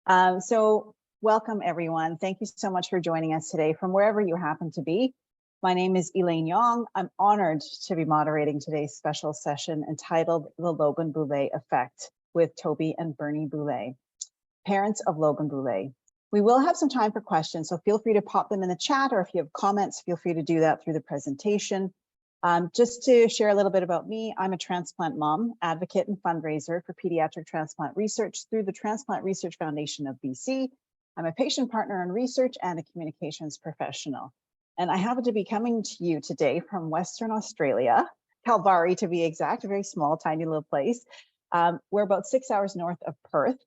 So welcome everyone. Thank you so much for joining us today from wherever you happen to be. My name is Elaine Yong. I'm honored to be moderating today's special session entitled The Logan Boulet Effect with Toby and Bernie Boulet, parents of Logan Boulet. We will have some time for questions, so feel free to pop them in the chat, or if you have comments, feel free to do that through the presentation. Just to share a little bit about me, I'm a transplant mom, advocate and fundraiser for pediatric transplant research through the Transplant Research Foundation of BC. I'm a patient partner in research and a communications professional. And I happen to be coming to you today from Western Australia, Kalbarri to be exact, a very small, tiny little place. We're about 6 hours north of Perth.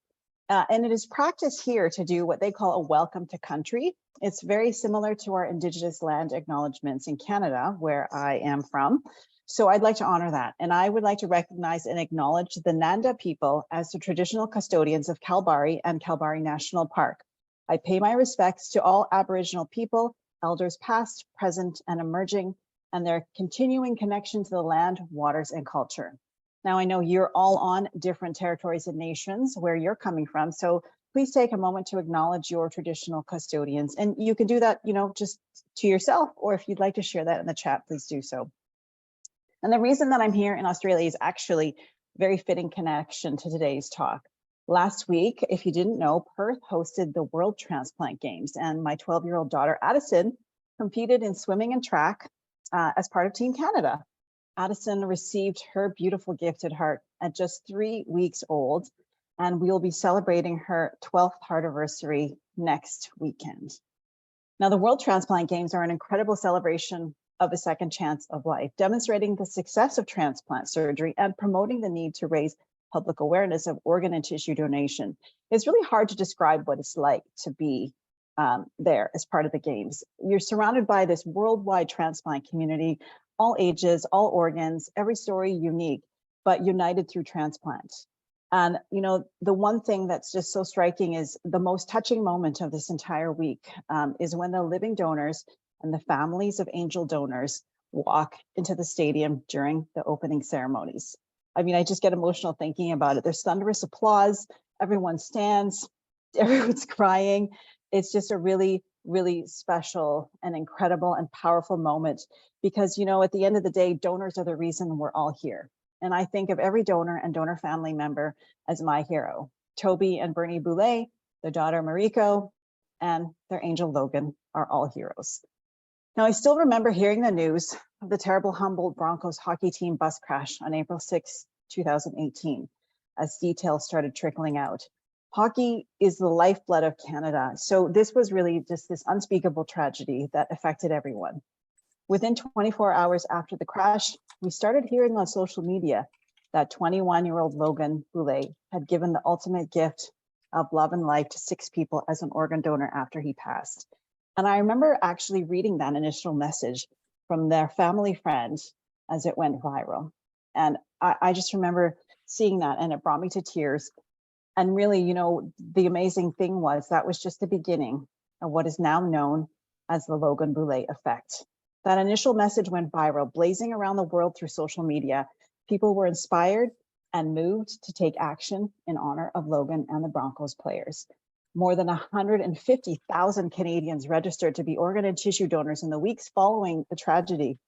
And it is practice here to do what they call a welcome to country. It's very similar to our Indigenous land acknowledgements in Canada, where I am from. So I'd like to honor that. And I would like to recognize and acknowledge the Nanda people as the traditional custodians of Kalbarri and Kalbarri National Park. I pay my respects to all Aboriginal people, elders past, present, and emerging, and their continuing connection to the land, waters, and culture. Now, I know you're all on different territories and nations where you're coming from, so please take a moment to acknowledge your traditional custodians. And you can do that, just to yourself, or if you'd like to share that in the chat, please do so. And the reason that I'm here in Australia is actually a very fitting connection to today's talk. Last week, if you didn't know, Perth hosted the World Transplant Games, and my 12-year-old daughter, Addison, competed in swimming and track as part of Team Canada. Addison received her beautiful gifted heart at just 3 weeks old, and we'll be celebrating her 12th heart anniversary next weekend. Now, the World Transplant Games are an incredible celebration of a second chance of life, demonstrating the success of transplant surgery and promoting the need to raise public awareness of organ and tissue donation. It's really hard to describe what it's like to be there as part of the Games. You're surrounded by this worldwide transplant community, all ages, all organs, every story unique, but united through transplant. And, the one thing that's just so striking is the most touching moment of this entire week is when the living donors and the families of angel donors walk into the stadium during the opening ceremonies. I mean, I just get emotional thinking about it. There's thunderous applause, everyone stands, everyone's crying. It's just a really, really special and incredible and powerful moment because, at the end of the day, donors are the reason we're all here. And I think of every donor and donor family member as my hero. Toby and Bernie Boulet, their daughter Mariko, and their angel Logan are all heroes. Now, I still remember hearing the news of the terrible Humboldt Broncos hockey team bus crash on April 6, 2018, as details started trickling out. Hockey is the lifeblood of Canada. So this was really just this unspeakable tragedy that affected everyone. Within 24 hours after the crash, we started hearing on social media that 21-year-old Logan Boulet had given the ultimate gift of love and life to 6 people as an organ donor after he passed. And I remember actually reading that initial message from their family friend as it went viral. And I just remember seeing that, and it brought me to tears. And really, the amazing thing was that was just the beginning of what is now known as the Logan Boulet effect. That initial message went viral, blazing around the world through social media. People were inspired and moved to take action in honor of Logan and the Broncos players. More than 150,000 Canadians registered to be organ and tissue donors in the weeks following the tragedy.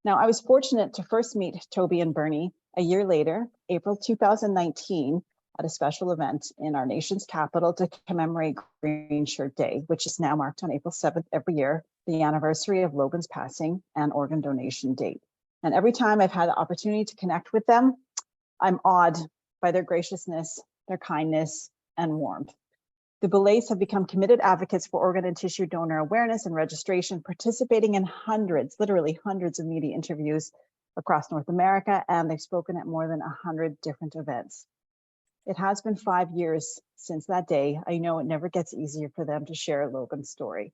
Now, I was fortunate to first meet Toby and Bernie a year later, April 2019, at a special event in our nation's capital to commemorate Green Shirt Day, which is now marked on April 7th every year, the anniversary of Logan's passing and organ donation date. And every time I've had the opportunity to connect with them, I'm awed by their graciousness, their kindness, and warmth. The Boulets have become committed advocates for organ and tissue donor awareness and registration, participating in hundreds, literally hundreds of media interviews across North America, and they've spoken at more than 100 different events. It has been 5 years since that day. I know it never gets easier for them to share Logan's story.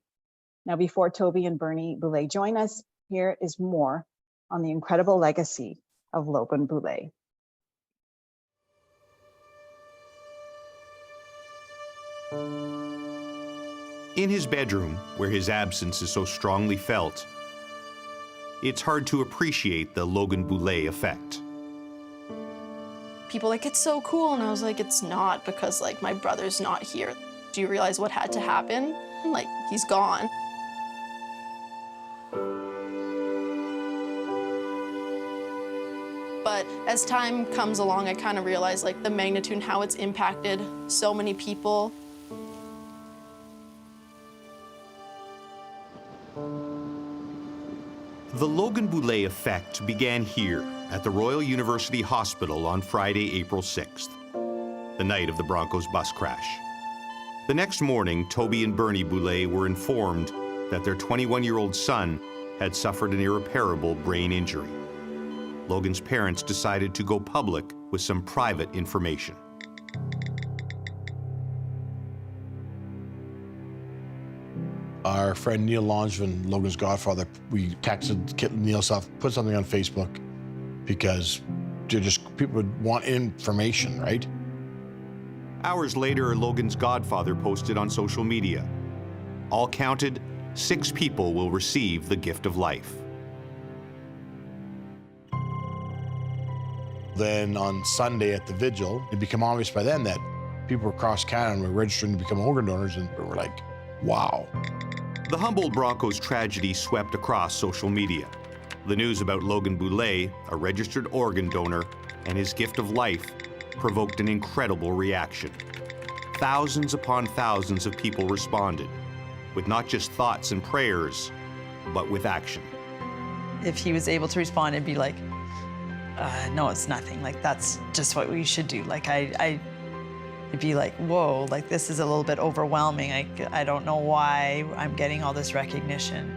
Now, before Toby and Bernie Boulet join us, here is more on the incredible legacy of Logan Boulet. In his bedroom, where his absence is so strongly felt, it's hard to appreciate the Logan Boulet effect. People like, it's so cool, and I was like, it's not, because like my brother's not here. Do you realize what had to happen? Like, he's gone. But as time comes along, I kind of realize like the magnitude and how it's impacted so many people. The Logan Boulet effect began here at the Royal University Hospital on Friday, April 6th, the night of the Broncos bus crash. The next morning, Toby and Bernie Boulet were informed that their 21-year-old son had suffered an irreparable brain injury. Logan's parents decided to go public with some private information. Our friend Neil Longevin, Logan's godfather, we texted Neil stuff, put something on Facebook because people would want information, right? Hours later, Logan's godfather posted on social media. All counted, 6 people will receive the gift of life. Then on Sunday at the vigil, it became obvious by then that people across Canada were registering to become organ donors, and we were like, wow. The Humboldt Broncos tragedy swept across social media. The news about Logan Boulet, a registered organ donor, and his gift of life provoked an incredible reaction. Thousands upon thousands of people responded, with not just thoughts and prayers, but with action. If he was able to respond and be like, no, it's nothing. Like, that's just what we should do. Like, I'd be like, whoa, like, this is a little bit overwhelming. I don't know why I'm getting all this recognition.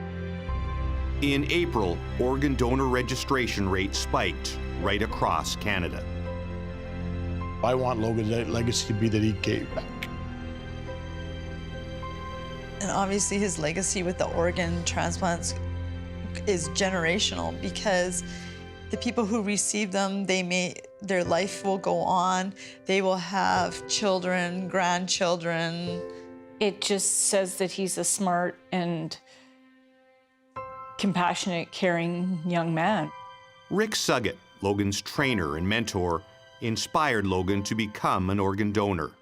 In April, organ donor registration rates spiked right across Canada. I want Logan's legacy to be that he gave back. And obviously his legacy with the organ transplants is generational, because the people who receive them, their life will go on. They will have children, grandchildren. It just says that he's a smart and compassionate, caring young man. Rick Suggett, Logan's trainer and mentor, inspired Logan to become an organ donor.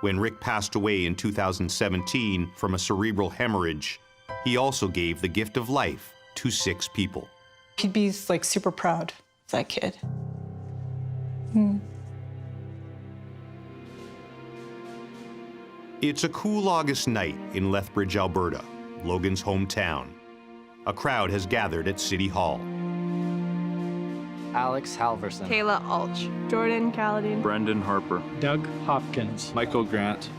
When Rick passed away in 2017 from a cerebral hemorrhage, he also gave the gift of life to 6 people. He'd be like super proud of that kid. It's a cool August night in Lethbridge, Alberta, Logan's hometown. A crowd has gathered at City Hall. Alex Halverson. Kayla Alch. Jordan Calladine. Brendan Harper. Doug Hopkins. Michael Grant.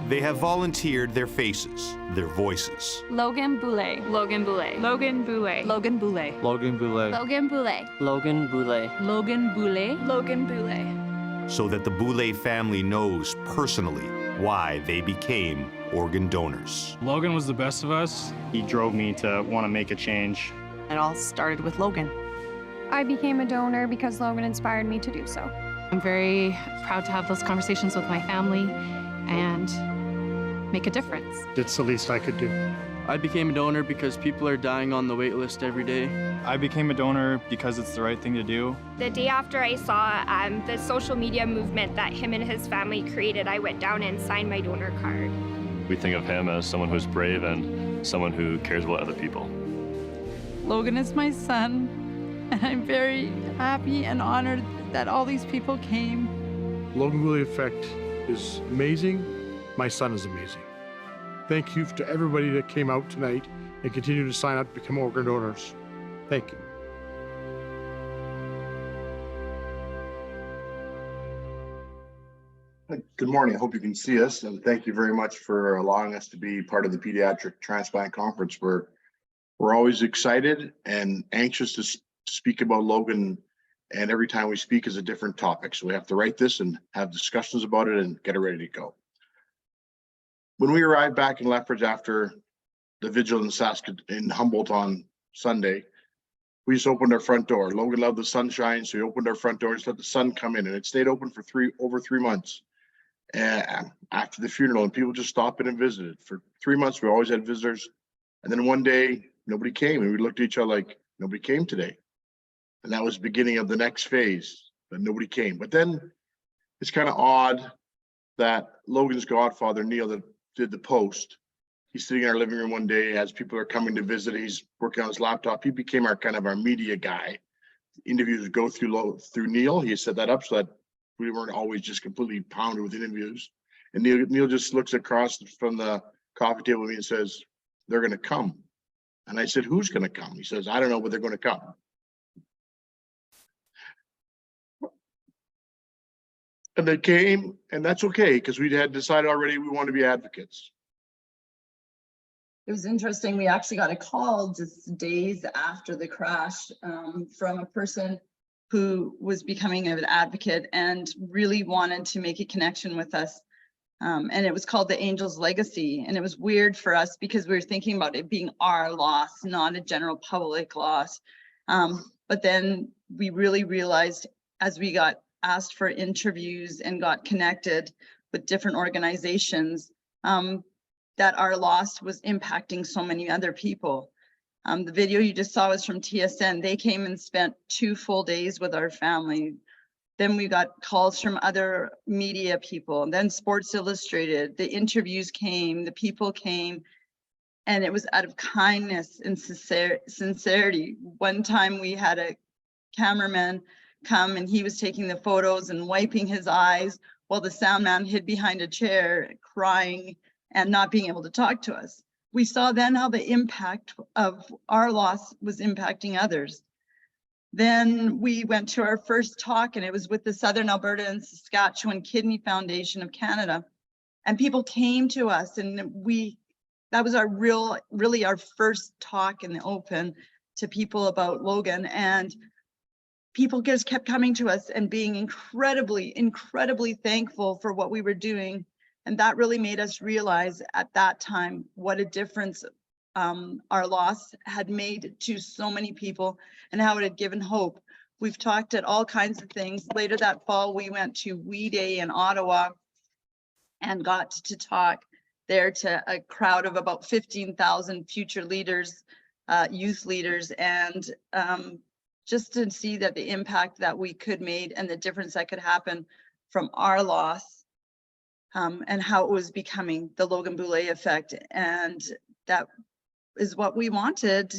They have volunteered their faces, their voices. Logan Boulet. Logan Boulet. Logan Boulet. Logan Boulet. Logan Boulet. Logan Boulet. Logan Boulet. Logan Boulet. Logan Boulet. So that the Boulet family knows personally why they became organ donors. Logan was the best of us. He drove me to want to make a change. It all started with Logan. I became a donor because Logan inspired me to do so. I'm very proud to have those conversations with my family and make a difference. It's the least I could do. I became a donor because people are dying on the wait list every day. I became a donor because it's the right thing to do. The day after I saw the social media movement that him and his family created, I went down and signed my donor card. We think of him as someone who's brave and someone who cares about other people. Logan is my son, and I'm very happy and honored that all these people came. Logan Boulet effect is amazing. My son is amazing. Thank you to everybody that came out tonight and continue to sign up to become organ donors. Thank you. Good morning. I hope you can see us, and thank you very much for allowing us to be part of the Pediatric Transplant Conference. We're always excited and anxious to speak about Logan, and every time we speak is a different topic. So we have to write this and have discussions about it and get it ready to go. When we arrived back in Lethbridge after the vigil in Humboldt on Sunday, we just opened our front door. Logan loved the sunshine, so we opened our front door and just let the sun come in, and it stayed open for over 3 months. After the funeral, and people just stopped in and visited. For 3 months, we always had visitors. And then one day, nobody came, and we looked at each other like, nobody came today. And that was the beginning of the next phase, that nobody came. But then it's kind of odd that Logan's godfather, Neil, that did the post, he's sitting in our living room one day as people are coming to visit. He's working on his laptop. He became our kind of our media guy. Interviews would go through Neil. He set that up so that we weren't always just completely pounded with interviews. And Neil just looks across from the coffee table with me and says, "They're going to come." And I said, "Who's going to come?" He says, "I don't know, but they're going to come." And they came, and that's okay, because we had decided already we want to be advocates. It was interesting. We actually got a call just days after the crash from a person who was becoming an advocate and really wanted to make a connection with us. And it was called The Angel's Legacy. And it was weird for us because we were thinking about it being our loss, not a general public loss. But then we really realized as we got asked for interviews and got connected with different organizations, that our loss was impacting so many other people. The video you just saw was from TSN. They came and spent 2 full days with our family. Then we got calls from other media people, then Sports Illustrated. The interviews came, the people came, and it was out of kindness and sincerity. One time we had a cameraman come and he was taking the photos and wiping his eyes while the sound man hid behind a chair crying and not being able to talk to us. We saw then how the impact of our loss was impacting others. Then we went to our first talk, and it was with the Southern Alberta and Saskatchewan Kidney Foundation of Canada. And people came to us, and that was our really our first talk in the open to people about Logan. And people just kept coming to us and being incredibly thankful for what we were doing. And that really made us realize at that time what a difference our loss had made to so many people and how it had given hope. We've talked at all kinds of things. Later that fall, we went to We Day in Ottawa and got to talk there to a crowd of about 15,000 future leaders, youth leaders, and just to see that the impact that we could make and the difference that could happen from our loss. And how it was becoming the Logan Boulet effect. And that is what we wanted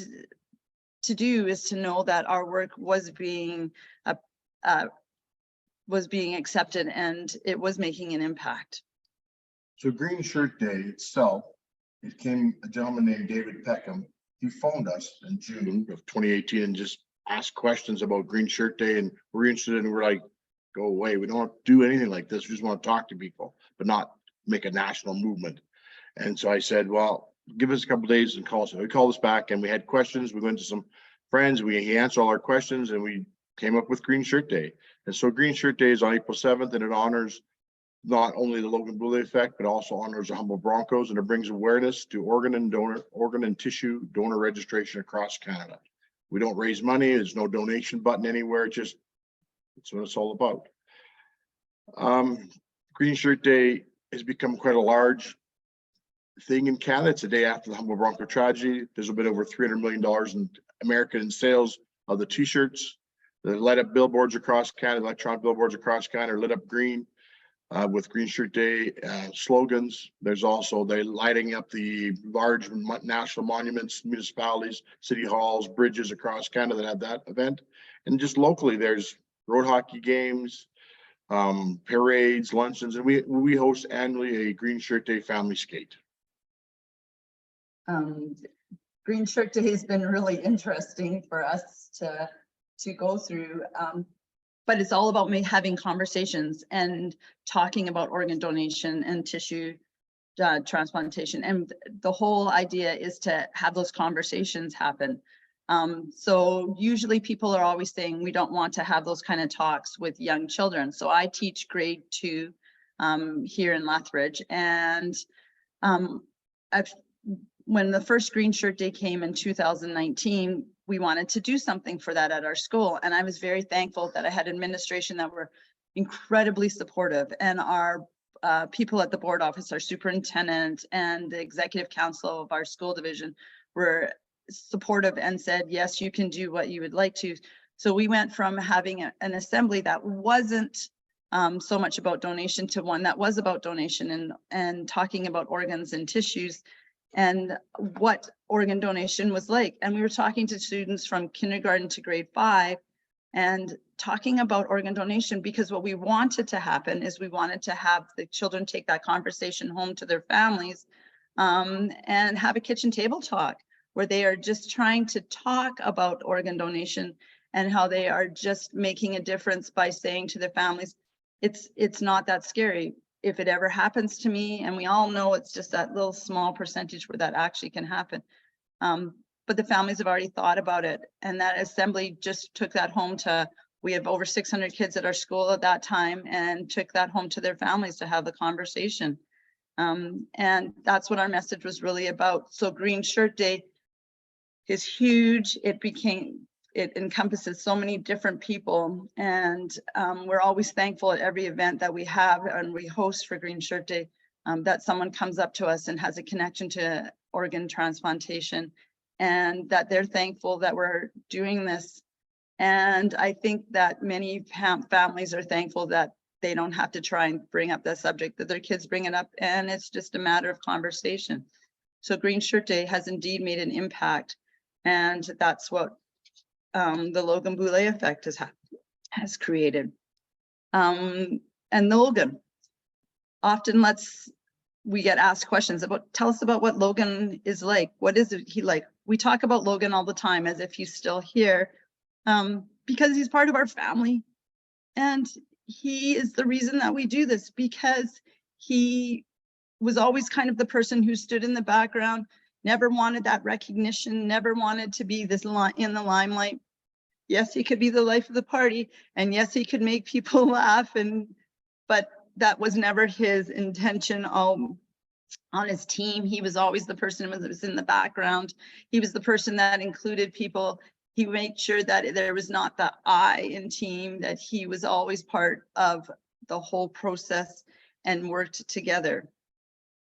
to do, is to know that our work was being accepted and it was making an impact. So Green Shirt Day itself, it came a gentleman named David Peckham. He phoned us in June of 2018 and just asked questions about Green Shirt Day, and we're interested, and we're like, go away. We don't do anything like this. We just want to talk to people, but not make a national movement. And so I said, well, give us a couple of days and call us. So he called us back and we had questions. We went to some friends. He answered all our questions and we came up with Green Shirt Day. And so Green Shirt Day is on April 7th, and it honors not only the Logan Boulet effect, but also honors the Humboldt Broncos, and it brings awareness to organ and tissue donor registration across Canada. We don't raise money. There's no donation button anywhere. Just that's what it's all about. Green Shirt Day has become quite a large thing in Canada. It's a day after the Humboldt Bronco tragedy. There's been over $300 million in American sales of the t-shirts. The light up billboards across Canada, electronic billboards across Canada are lit up green with Green Shirt Day slogans. There's also they lighting up the large national monuments, municipalities, city halls, bridges across Canada that have that event. And just locally, there's road hockey games, parades, luncheons, and we host annually a Green Shirt Day family skate. Green Shirt Day has been really interesting for us to go through, but it's all about having conversations and talking about organ donation and tissue transplantation, and the whole idea is to have those conversations happen. So usually people are always saying we don't want to have those kind of talks with young children. So I teach grade 2 here in Lethbridge, and when the first Green Shirt Day came in 2019, we wanted to do something for that at our school. And I was very thankful that I had administration that were incredibly supportive, and our people at the board office, our superintendent and the executive council of our school division were supportive and said, yes, you can do what you would like to. So we went from having an assembly that wasn't so much about donation to one that was about donation and talking about organs and tissues and what organ donation was like. And we were talking to students from kindergarten to grade 5 and talking about organ donation, because what we wanted to happen is we wanted to have the children take that conversation home to their families and have a kitchen table talk where they are just trying to talk about organ donation and how they are just making a difference by saying to their families, it's not that scary. If it ever happens to me, and we all know it's just that little small percentage where that actually can happen. But the families have already thought about it. And that assembly just took that home to, we have over 600 kids at our school at that time, and took that home to their families to have the conversation. And that's what our message was really about. So Green Shirt Day is huge. It encompasses so many different people, and we're always thankful at every event that we have and we host for Green Shirt Day, that someone comes up to us and has a connection to organ transplantation, and that they're thankful that we're doing this. And I think that many families are thankful that they don't have to try and bring up that subject, that their kids bring it up, and it's just a matter of conversation. So Green Shirt Day has indeed made an impact, and that's what the Logan Boulet effect has created. And Logan, often we get asked questions about, tell us about what Logan is like. What is he like? We talk about Logan all the time as if he's still here, because he's part of our family. And he is the reason that we do this, because he was always kind of the person who stood in the background, never wanted that recognition, never wanted to be in the limelight. Yes, he could be the life of the party, and yes, he could make people laugh, but that was never his intention. On his team, he was always the person that was in the background. He was the person that included people. He made sure that there was not the I in team, that he was always part of the whole process and worked together.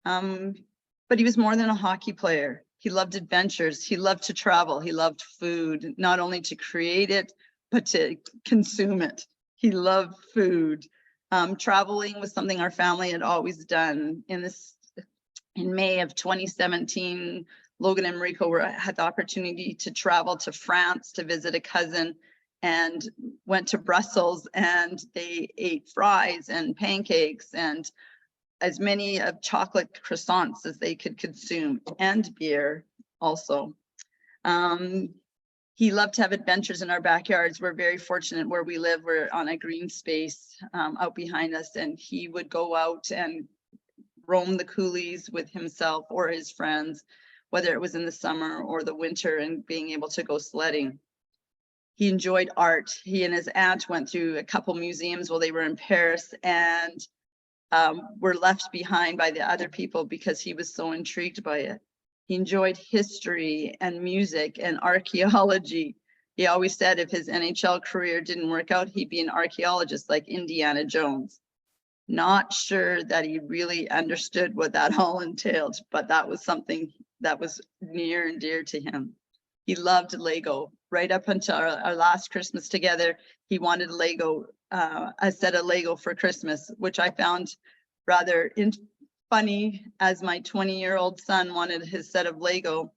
But he was more than a hockey player. He loved adventures. He loved to travel. He loved food, not only to create it, but to consume it. He loved food. Traveling was something our family had always done. In May of 2017, Logan and Mariko had the opportunity to travel to France to visit a cousin, and went to Brussels, and they ate fries and pancakes and as many of chocolate croissants as they could consume, and beer also. He loved to have adventures in our backyards. We're very fortunate where we live. We're on a green space out behind us, and he would go out and roam the coulees with himself or his friends, whether it was in the summer or the winter, and being able to go sledding. He enjoyed art. He and his aunt went through a couple museums while they were in Paris, and were left behind by the other people because he was so intrigued by it. He enjoyed history and music and archaeology. He always said if his NHL career didn't work out, he'd be an archaeologist like Indiana Jones. Not sure that he really understood what that all entailed, but that was something that was near and dear to him. He loved Lego. Right up until our last Christmas together, he wanted a set of Lego for Christmas, which I found rather funny, as my 20-year-old son wanted his set of Lego.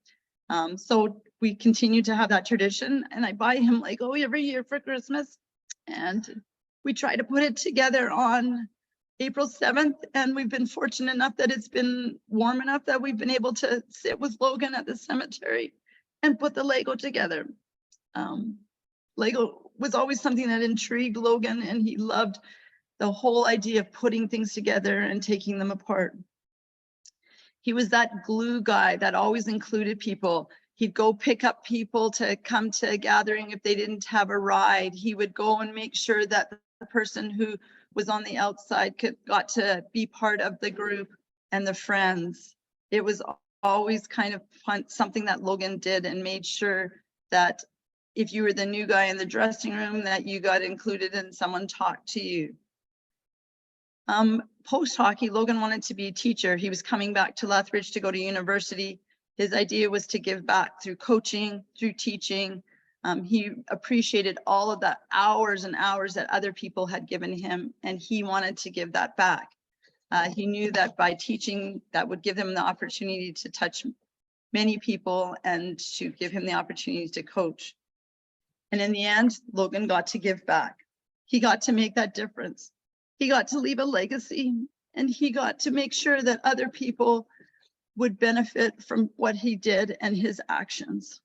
So we continue to have that tradition, and I buy him Lego every year for Christmas. And we try to put it together on April 7th, and we've been fortunate enough that it's been warm enough that we've been able to sit with Logan at the cemetery and put the Lego together. Lego was always something that intrigued Logan, and he loved the whole idea of putting things together and taking them apart. He was that glue guy that always included people. He'd go pick up people to come to a gathering if they didn't have a ride. He would go and make sure that the person who was on the outside got to be part of the group and the friends. It was always kind of fun, something that Logan did, and made sure that if you were the new guy in the dressing room, that you got included and someone talked to you. Post-hockey, Logan wanted to be a teacher. He was coming back to Lethbridge to go to university. His idea was to give back through coaching, through teaching. He appreciated all of the hours and hours that other people had given him, and he wanted to give that back. He knew that by teaching, that would give him the opportunity to touch many people and to give him the opportunity to coach. And in the end, Logan got to give back. He got to make that difference. He got to leave a legacy, and he got to make sure that other people would benefit from what he did and his actions.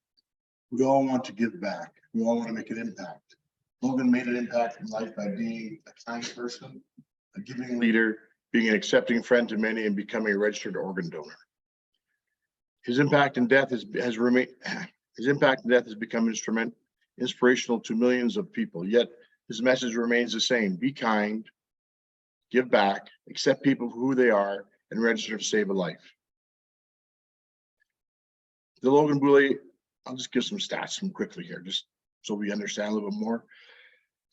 We all want to give back. We all want to make an impact. Logan made an impact in life by being a kind person, a giving leader, being an accepting friend to many, and becoming a registered organ donor. His impact in death has become inspirational to millions of people. Yet his message remains the same: be kind, give back, accept people for who they are, and register to save a life. The Logan Boulet, I'll just give some stats quickly here, just so we understand a little bit more.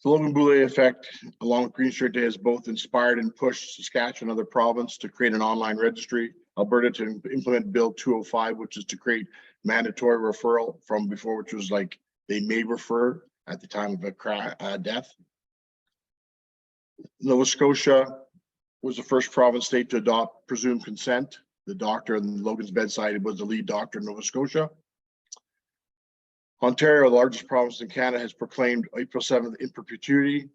The Logan Boulet effect, along with Green Shirt Day, has both inspired and pushed Saskatchewan and other provinces to create an online registry. Alberta to implement Bill 205, which is to create mandatory referral from before, which was like they may refer at the time of a death. Nova Scotia was the first province state to adopt presumed consent. The doctor in Logan's bedside was the lead doctor in Nova Scotia. Ontario, the largest province in Canada, has proclaimed April 7th in perpetuity.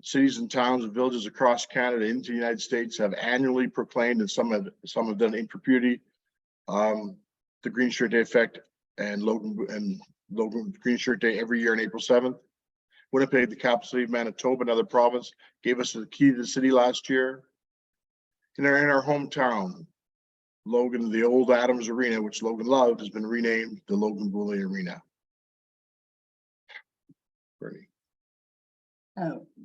Cities and towns and villages across Canada into the United States have annually proclaimed, and some have done in perpetuity, the Green Shirt Day effect, and Logan Green Shirt Day every year on April 7th. Winnipeg, the capital city of Manitoba, another province, gave us the key to the city last year. In our hometown, Logan, the old Adams Arena, which Logan loved, has been renamed the Logan Boulet Arena. Bernie.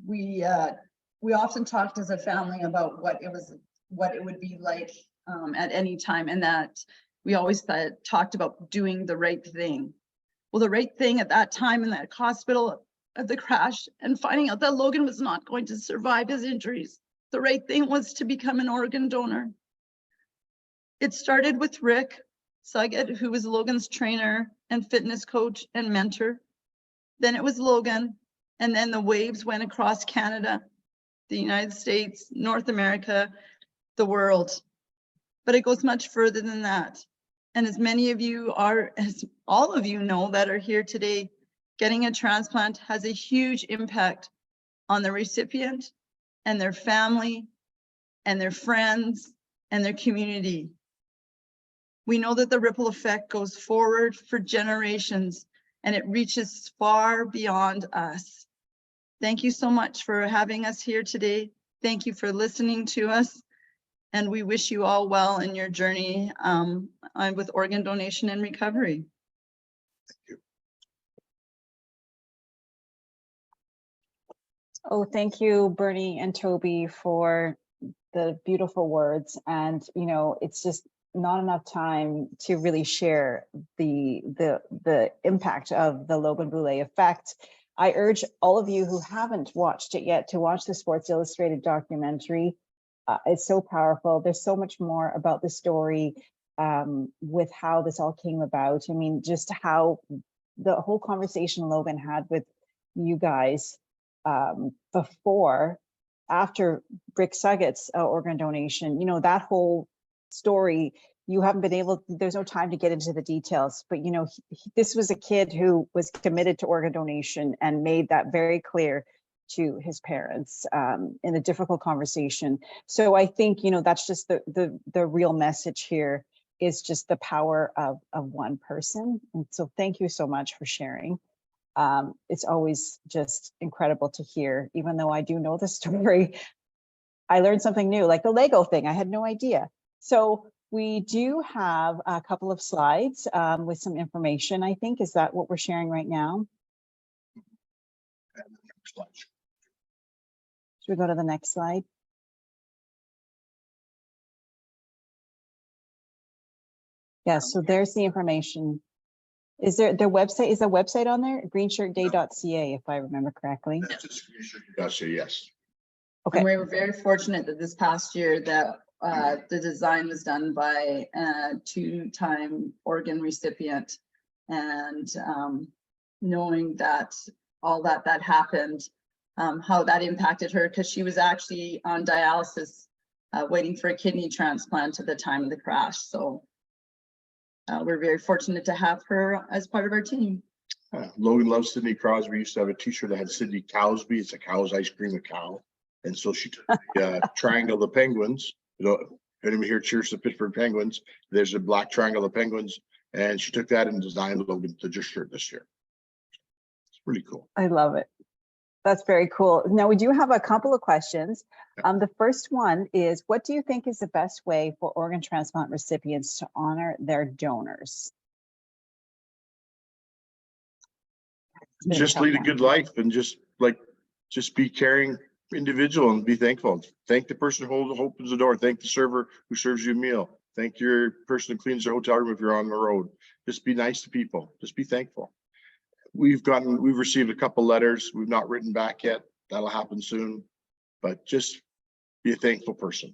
We often talked as a family about what it would be like at any time, and that we always talked about doing the right thing. Well, the right thing at that time in that hospital of the crash and finding out that Logan was not going to survive his injuries, the right thing was to become an organ donor. It started with Rick Suggett, who was Logan's trainer and fitness coach and mentor. Then it was Logan, and then the waves went across Canada, the United States, North America, the world. But it goes much further than that. And as many of you are, as all of you know that are here today, getting a transplant has a huge impact on the recipient and their family and their friends and their community. We know that the ripple effect goes forward for generations, and it reaches far beyond us. Thank you so much for having us here today. Thank you for listening to us, and we wish you all well in your journey with organ donation and recovery. Thank you. Oh, thank you, Bernie and Toby, for the beautiful words. And, you know, it's just not enough time to really share the impact of the Logan Boulet effect. I urge all of you who haven't watched it yet to watch the Sports Illustrated documentary. It's so powerful. There's so much more about the story with how this all came about. I mean, just how the whole conversation Logan had with you guys after Rick Suggett's organ donation, you know, that whole story, you haven't been able, there's no time to get into the details, but you know, this was a kid who was committed to organ donation and made that very clear to his parents in a difficult conversation. So I think, you know, that's just the real message here, is just the power of one person. And so thank you so much for sharing. It's always just incredible to hear, even though I do know the story. I learned something new, like the Lego thing. I had no idea. So we do have a couple of slides with some information, I think. Is that what we're sharing right now? Should we go to the next slide? Yeah, so there's the information. Is there their website? Is the website on there? greenshirtday.ca, if I remember correctly. That's just greenshirtday.ca, yes. Okay. And we were very fortunate that this past year that the design was done by a two-time organ recipient, and knowing that all that happened, how that impacted her, because she was actually on dialysis waiting for a kidney transplant at the time of the crash. So we're very fortunate to have her as part of our team. Logan loves Sidney Crosby. We used to have a t-shirt that had Sidney Cowsby. It's a cow's ice cream, a cow. And so she took the triangle of the Penguins. You know, if anybody here cheers the Pittsburgh Penguins, there's a black triangle of the Penguins. And she took that and designed Logan the just shirt this year. It's pretty cool. I love it. That's very cool. Now, we do have a couple of questions. The first one is, what do you think is the best way for organ transplant recipients to honor their donors? Just lead a good life and just be caring individual and be thankful. Thank the person who opens the door. Thank the server who serves you a meal. Thank your person who cleans your hotel room if you're on the road. Just be nice to people. Just be thankful. We've received a couple letters. We've not written back yet. That'll happen soon. But just be a thankful person.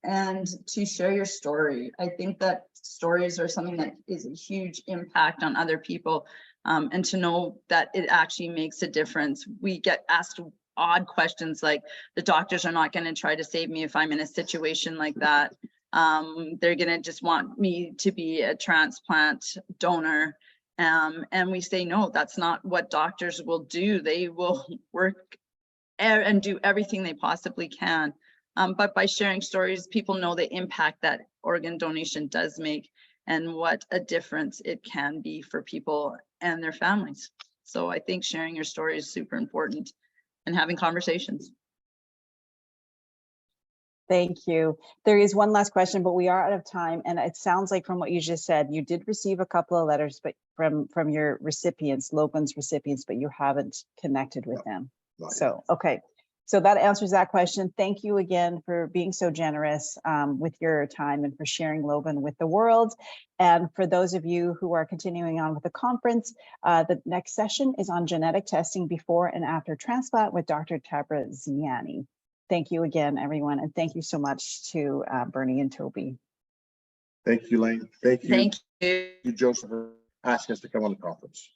And to share your story. I think that stories are something that is a huge impact on other people. And to know that it actually makes a difference. We get asked odd questions like, the doctors are not going to try to save me if I'm in a situation like that. They're going to just want me to be a transplant donor. And we say, no, that's not what doctors will do. They will work and do everything they possibly can. But by sharing stories, people know the impact that organ donation does make and what a difference it can be for people and their families. So I think sharing your story is super important and having conversations. Thank you. There is one last question, but we are out of time. And it sounds like from what you just said, you did receive a couple of letters, but from your recipients, Logan's recipients, but you haven't connected with them. So, okay. So that answers that question. Thank you again for being so generous with your time and for sharing Logan with the world. And for those of you who are continuing on with the conference, the next session is on genetic testing before and after transplant with Dr. Tabra Ziani. Thank you again, everyone. And thank you so much to Bernie and Toby. Thank you, Elaine. Thank you. Thank you. Joseph, for asking us to come on the conference.